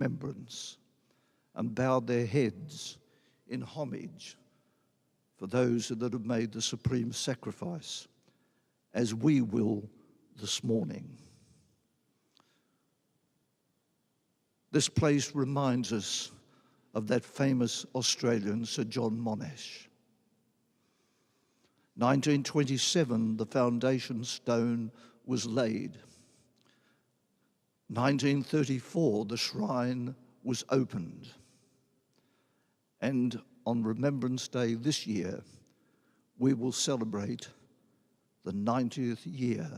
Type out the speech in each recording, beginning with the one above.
remembrance and bowed their heads in homage for those that have made the supreme sacrifice, as we will this morning. This place reminds us of that famous Australian, Sir John Monash. 1927, the foundation stone was laid. 1934, the shrine was opened. And on Remembrance Day this year, we will celebrate the 90th year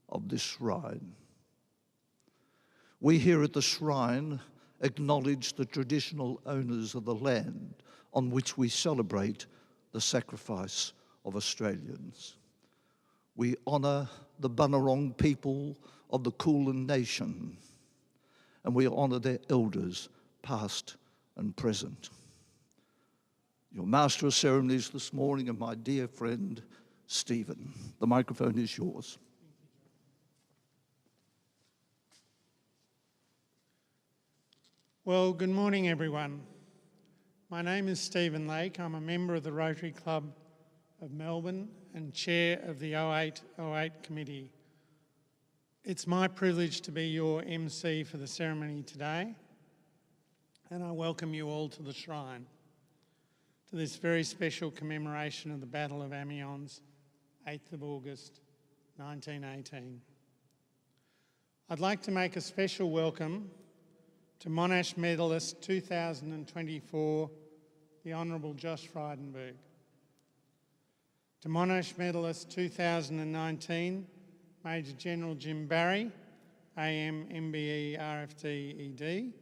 of this shrine. We here at the shrine acknowledge the traditional owners of the land on which we celebrate the sacrifice of Australians. We honour the Bunurong people of the Kulin Nation, and we honour their elders, past and present. Your Master of Ceremonies this morning and my dear friend, Stephen. The microphone is yours. Well, good morning, everyone. My name is Stephen Lake. I'm a member of the Rotary Club of Melbourne and chair of the 0808 committee. It's my privilege to be your MC for the ceremony today, and I welcome you all to the shrine, to this very special commemoration of the Battle of Amiens, 8th of August, 1918. I'd like to make a special welcome to Monash Medalist 2024, the Honourable Josh Frydenberg. To Monash Medalist 2019, Major General Jim Barry, AM, MBE, RFD, ED,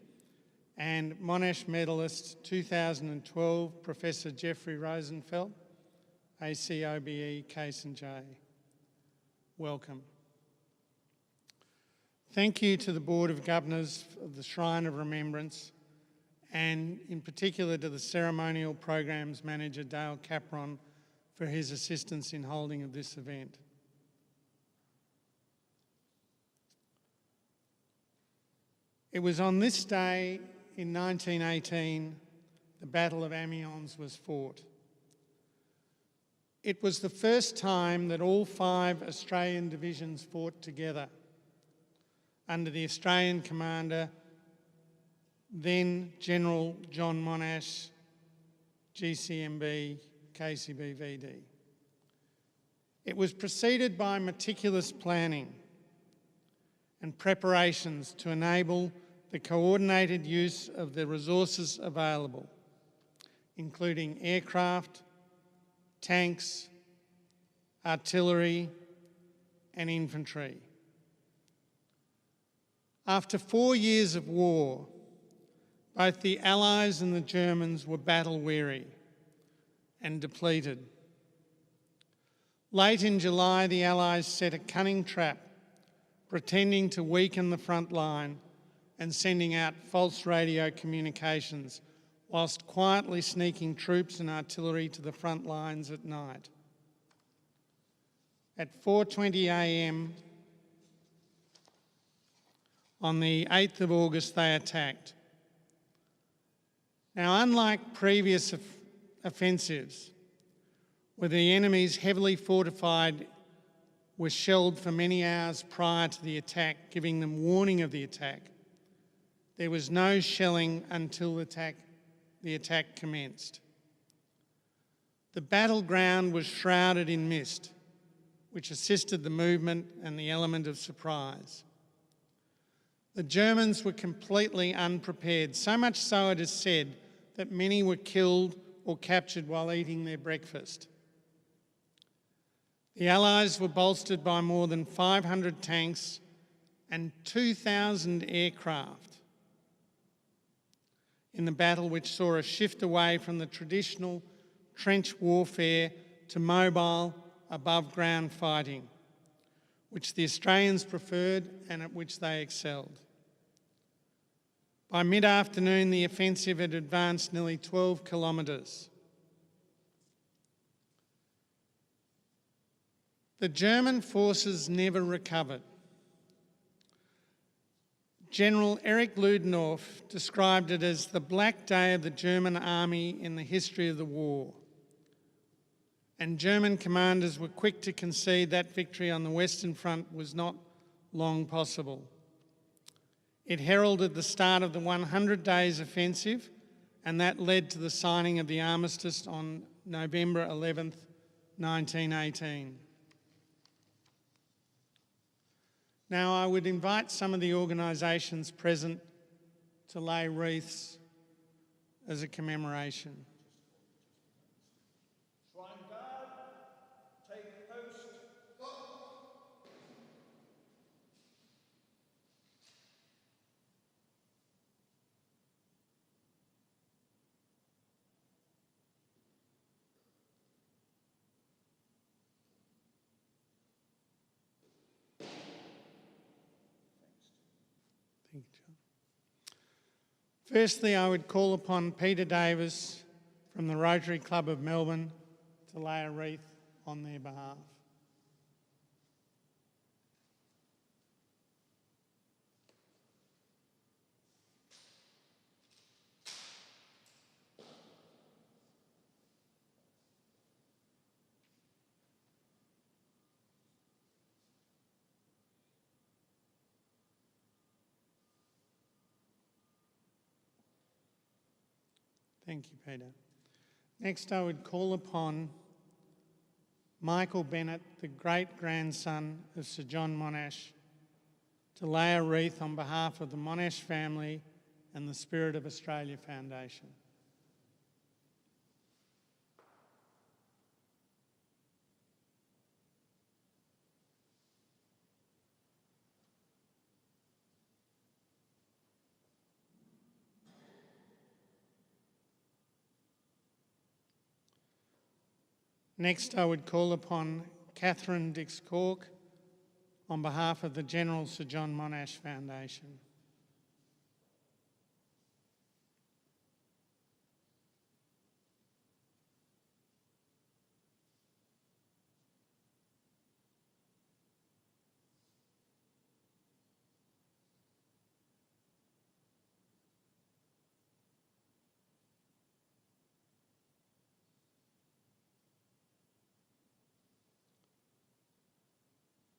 and Monash Medalist 2012, Professor Jeffrey Rosenfeld, ACOBE, Case and J. Welcome. Thank you to the Board of Governors of the Shrine of Remembrance, and in particular to the Ceremonial Programs Manager Dale Capron for his assistance in holding of this event. It was on this day in 1918 the Battle of Amiens was fought. It was the first time that all 5 Australian divisions fought together under the Australian commander, then General John Monash, GCMB, KCB-VD. It was preceded by meticulous planning and preparations to enable the coordinated use of the resources available, including aircraft, tanks, artillery, and infantry. After 4 years of war, both the Allies and the Germans were battle-weary and depleted. Late in July, the Allies set a cunning trap, pretending to weaken the front line and sending out false radio communications, whilst quietly sneaking troops and artillery to the front lines at night. At 4:20 a.m, on the 8th of August, they attacked. Now, unlike previous offensives, where the enemies heavily fortified were shelled for many hours prior to the attack, giving them warning of the attack, there was no shelling until the attack commenced. The battleground was shrouded in mist, which assisted the movement and the element of surprise. The Germans were completely unprepared, so much so it is said that many were killed or captured while eating their breakfast. The Allies were bolstered by more than 500 tanks and 2,000 aircraft in the battle, which saw a shift away from the traditional trench warfare to mobile, above-ground fighting, which the Australians preferred and at which they excelled. By mid-afternoon, the offensive had advanced nearly 12 kilometres. The German forces never recovered. General Erich Ludendorff described it as the black day of the German army in the history of the war. And German commanders were quick to concede that victory on the Western Front was not long possible. It heralded the start of the 100 Days Offensive, and that led to the signing of the armistice on November 11th, 1918. Now I would invite some of the organisations present to lay wreaths as a commemoration. Thank you, John. Firstly, I would call upon Peter Davis from the Rotary Club of Melbourne to lay a wreath on their behalf. Thank you, Peter. Next, I would call upon Michael Bennett, the great-grandson of Sir John Monash, to lay a wreath on behalf of the Monash family and the Spirit of Australia Foundation. Next, I would call upon Catherine Dix-Cork on behalf of the General Sir John Monash Foundation.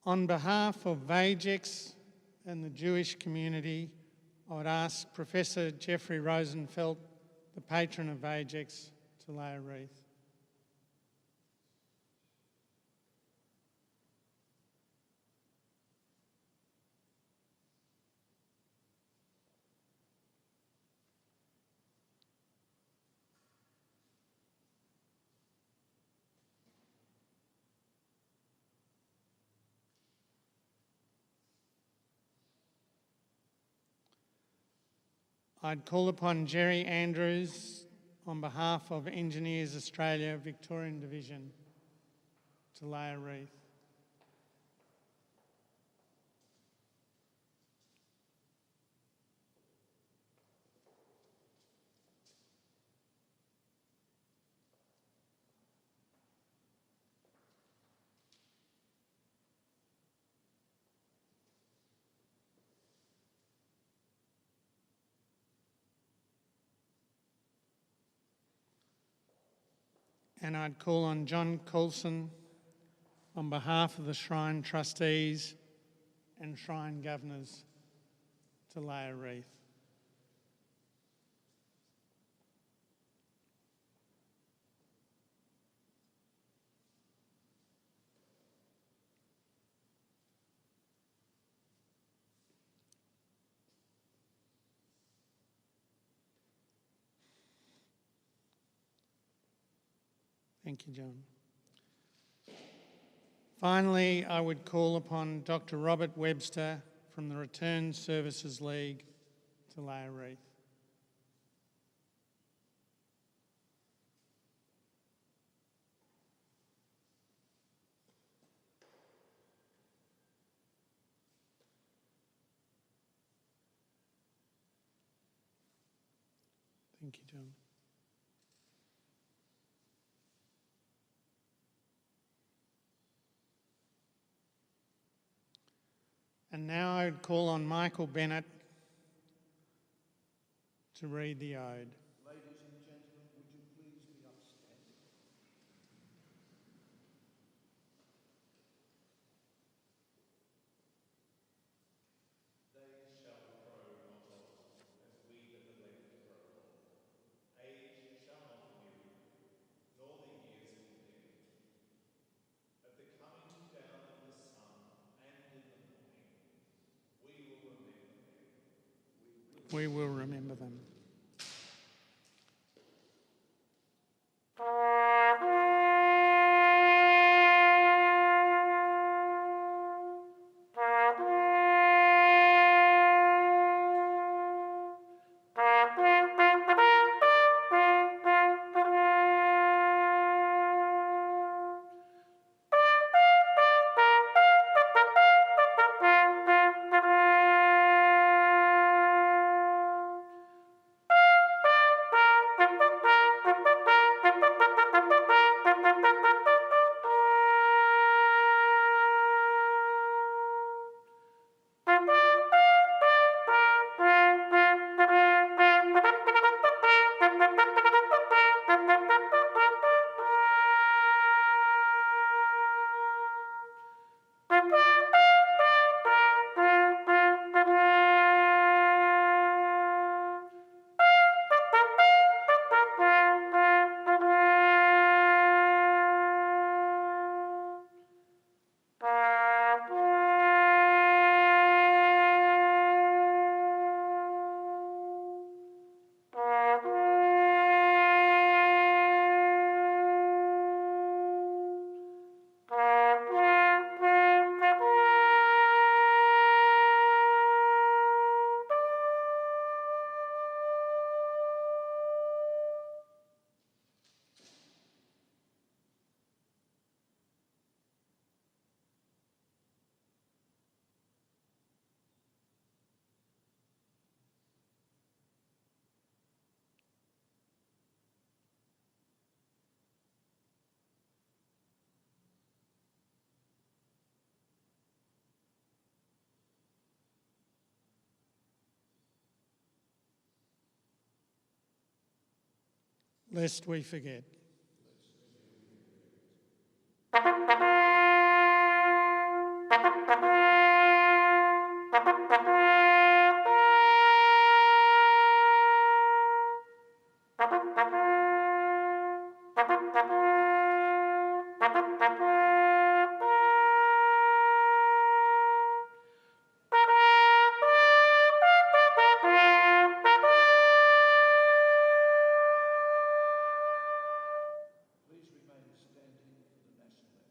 On behalf of VAGEX and the Jewish community, I would ask Professor Jeffrey Rosenfeld, the patron of VAGEX, to lay a wreath. I'd call upon Jerry Andrews on behalf of Engineers Australia Victorian Division to lay a wreath. And I'd call on John Coulson on behalf of the Shrine Trustees and Shrine Governors to lay a wreath. Thank you, John. Finally, I would call upon Dr. Robert Webster from the Returned Services League to lay a wreath. Thank you, John. And now I would call on Michael Bennett to read the ode. Ladies and gentlemen, would you please be upstanding? They shall grow not old, as we that are left grow old. Age shall not weary, nor the years complete. At the coming down of the sun and in the morning, we will remember them. We will remember them. Lest we forget. Please remain standing for the national anthem.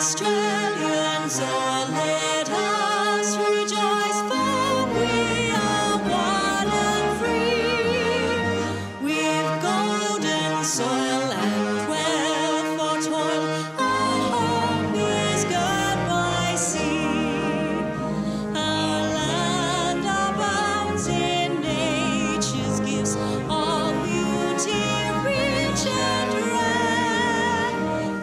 Australians, oh, let us rejoice, for we are one and free. We've golden soil and wealth for toil. Our home is girt by sea. Our land abounds in nature's gifts, all beauty rich and rare.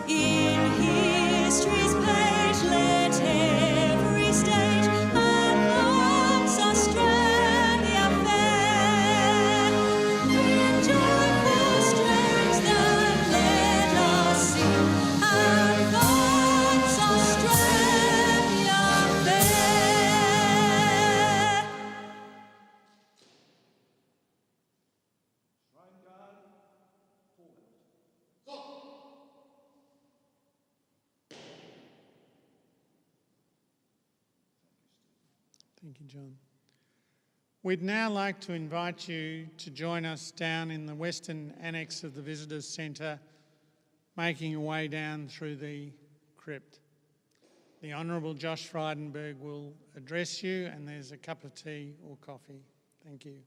In history's page, let every stage advance Australia fair. In joyful strains that let us sing, advance Australia fair. Shrine guard, forward. Thank you, John. We'd now like to invite you to join us down in the western annex of the Visitors Centre, making your way down through the crypt. The Honourable Josh Frydenberg will address you, and there's a cup of tea or coffee. Thank you.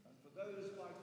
And for those like